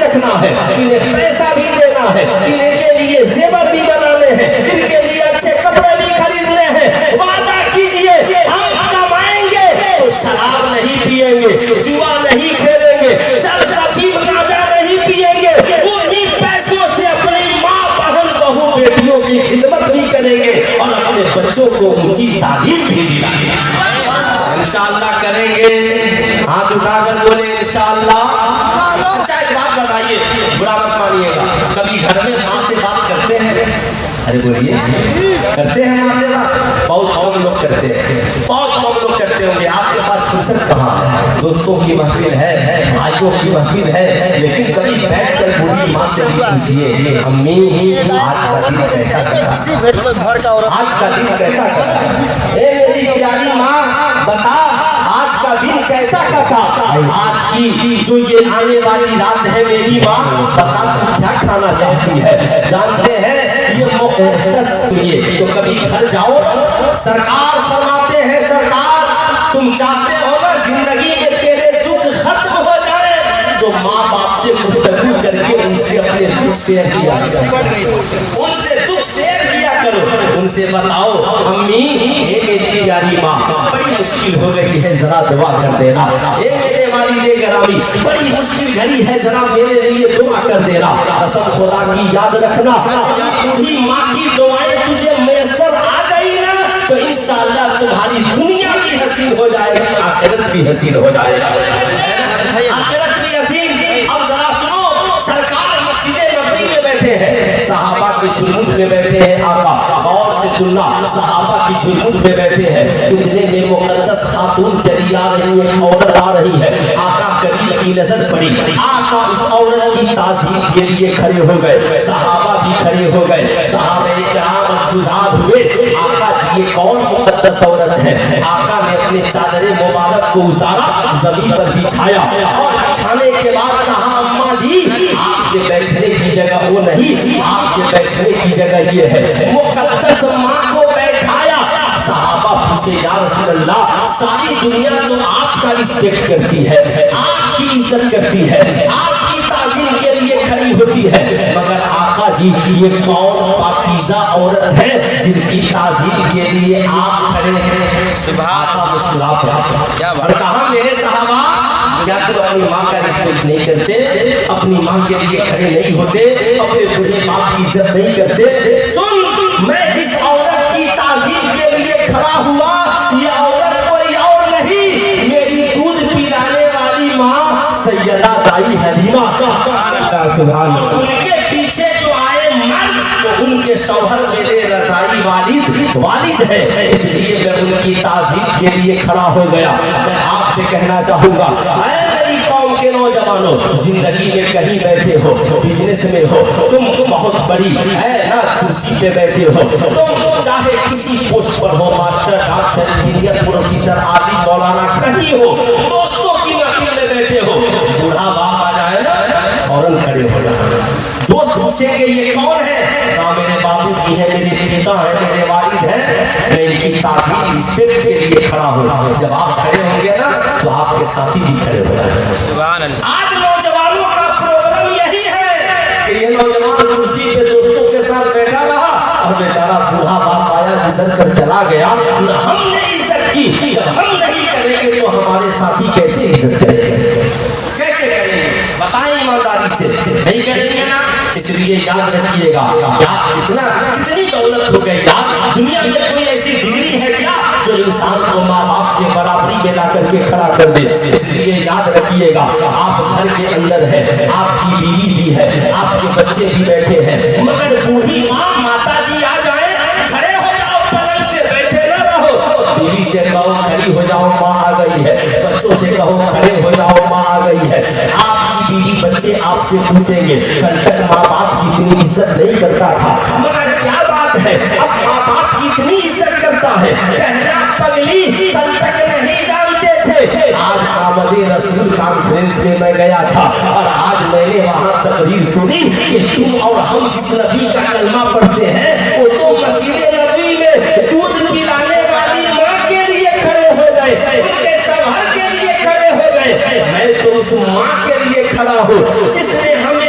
رکھنا ہے، انہیں پیسہ بھی دینا ہے، انہیں کے لیے زیور بھی بنانے ہیں، ان کے لیے اچھے کپڑے بھی خریدنے ہیں۔ وعدہ کیجئے ہم کمائیں گے تو شراب نہیں پیئیں گے، جوا نہیں کھیلیں گے، چرس افیم گانجا نہیں پیئیں گے، انہی پیسوں سے اپنی ماں بہن بہو بیٹیوں کی خدمت بھی کریں گے اور اپنے بچوں کو اونچی تعلیم بھی دلائیں گے۔ انشاءاللہ کریں گے، ہاتھ اٹھا کر بولے انشاءاللہ۔ اچھا ایک بات بتائیے، برا مت مانیے گا، کبھی گھر میں ماں سے بات کرتے ہیں؟ ارے بولیے، کرتے ہیں ماں سے بات؟ بہت کم لوگ کرتے ہیں، بہت کم لوگ کرتے ہوں گے۔ آپ کے پاس فرصت کہاں ہے؟ دوستوں کی محفل ہے، بھائیوں کی محفل ہے، لیکن کبھی بیٹھ کر بوڑھی ماں سے بھی پوچھیے امی آج کا دن کیسا کٹا، آج کا دن کیسا کٹا، اے میری پیاری ماں بتا آج کا دن کیسا کٹا، آج کی جو یہ آنے والی رات ہے میری ماں بتا تو کیا کھانا چاہتی ہے۔ جانتے ہیں یہ مقدس یہ تو کبھی گھر جاؤ، سرکار فرماتے ہیں سرکار تم چاہتے ہو نا زندگی میں تیرے دکھ ختم ہو جائے تو ماں باپ سے گفتگو کر کے ان سے اپنے دکھ شیئر کیا کرو، ان سے دکھ شیئر کیا کرو، ان سے بتاؤ امی اے میری پیاری ماں بڑی مشکل ہو گئی ہے ذرا دعا کر دینا، اے میرے والد گرامی بڑی مشکل گھڑی ہے ذرا میرے لیے دعا کر دینا۔ قسم خدا کی یاد رکھنا بوڑھی ماں کی دعائیں تجھے میسر آ گئی نا تو انشاءاللہ تمہاری دنیا بھی حسین ہو جائے گی، آخرت بھی حسین ہو جائے گی، آخرت بھی حسین۔ اب ذرا سنو، سرکار مسجد نبوی میں بیٹھے ہیں، صحابہ کی جھلمٹ میں بیٹھے ہیں، آقا غور سے سننا، صحابہ کی جھلمٹ میں بیٹھے ہیں، اتنے میں مقدس خاتون چلی آ رہی ہے، عورت آ رہی ہے، آقا قریب کی نظر پڑی، آقا اس عورت کی تعظیم کے لیے کھڑے ہو گئے، صحابہ بھی کھڑے ہو گئے، صحابہ کرام گزار ہوئے، آقا جی یہ کون مقدس عورت ہے؟ آقا نے اپنے چادر مبارک کو اتارا، زمین پر بچھایا اور بچھانے کے بعد کہا اماں جی آپ کے بیٹھنے کی جگہ وہ نہیں، آپ کے بیٹھنے کی جگہ یہ ہے، مقدس ماں کو بیٹھایا۔ صحابہ پوچھے یا رسول اللہ ساری دنیا تو آپ کا رسپیکٹ کرتی ہے، آپ کی عزت کرتی ہے، آپ کی تعظیم کے لیے کھڑی ہوتی ہے، مگر آقا جی یہ کون پاکیزہ عورت ہے جن کی تعظیم کے لیے آپ کھڑے ہیں؟ آقا مسکرا پڑا اور کہا میرے صحابہ کیا تم اپنی ماں کا رسپیکٹ نہیں کرتے، اپنی ماں کے لیے کھڑے نہیں ہوتے، اپنے بڑے باپ کی عزت نہیں کرتے؟ سن، میں جس عورت کی تعظیم کے لیے کھڑا ہوا یہ عورت کوئی اور نہیں، میری دودھ پلانے والی ماں سیدہ دائی حلیمہ، ان کے پیچھے جو آئے مرد تو ان کے شوہر میرے رضائی والد ہے، اس لیے میں ان کی تعظیم کے لیے کھڑا ہو گیا۔ میں آپ سے کہنا چاہوں گا اے میری قوم کے نوجوانوں، زندگی میں کہیں بیٹھے ہو، بزنس میں ہو، تم بہت بڑی ہے نا کرسی پہ بیٹھے ہو، تم چاہے کسی پوسٹ پر ہو، ماسٹر ڈاکٹر انجینئر پروفیسر عالم مولانا کہیں ہو، دوستوں کی محفل میں بیٹھے ہو، بوڑھا باپ آ جائے نا فوراً کھڑے ہو جائے، دوست پوچھیں گے یہ کون ہے؟ کہا میرے بابو جی ہیں، میرے پتا ہیں، میرے والد ہیں، میں ان کی تعظیم رسپیکٹ کے لیے کھڑا ہوں۔ جب آپ کھڑے ہوں گے نا تو آپ کے ساتھی بھی کھڑے ہو جائیں گے۔ آج نوجوانوں کا پروگرام یہی ہے کہ یہ نوجوان کرسی پہ دوستوں کے ساتھ بیٹھا رہا اور بیچارہ بوڑھا باپ آیا گزر کر چلا گیا، نہ ہم نے عزت کی، جب ہم نہیں کریں گے تو ہمارے ساتھی کیسے عزت کریں گے؟ کیسے کریں گے بتائیں ایمانداری سے؟ نہیں کریں گے نا۔ اس لیے یاد رکھیے گا کتنی دولت ہو گئی، دنیا میں کوئی ایسی ڈگری ہے کیا جو انسان کو ماں باپ کے برابری میں لا کر کے کھڑا کر دے؟ اس لیے یاد رکھیے گا آپ گھر کے اندر ہے، آپ کی بیوی بھی ہے، آپ کے بچے بھی بیٹھے ہیں، مگر بوڑھی ماں ماتا جی آ جائیں کھڑے ہو جاؤ، پلنگ سے بیٹھے نہ رہو، بیوی سے کہو کھڑی ہو جاؤ ماں آ گئی ہے، بچوں سے کہو کھڑے ہو جاؤ ماں آ گئی ہے۔ آپ کی بیوی بچے آپ سے پوچھیں گے کل تک ماں باپ کی اتنی عزت نہیں کرتا تھا، مگر کیا بات ہے اب ماں باپ کی اتنی عزت کرتا ہے؟ کہنا پگلی کل تک نہیں جانتے تھے، آج آمد رسول کانفرنس میں میں گیا تھا اور آج میں نے وہاں تقریر سنی کہ تم اور ہم جس نبی کا کلمہ پڑھتے ہیں وہ تو مسجد نبوی میں دودھ پلانے والی ماں کے لیے کھڑے ہو گئے، ان کے شوہر کے لیے کھڑے ہو گئے، میں تو اس ماں کے لیے کھڑا ہوں جس نے ہمیں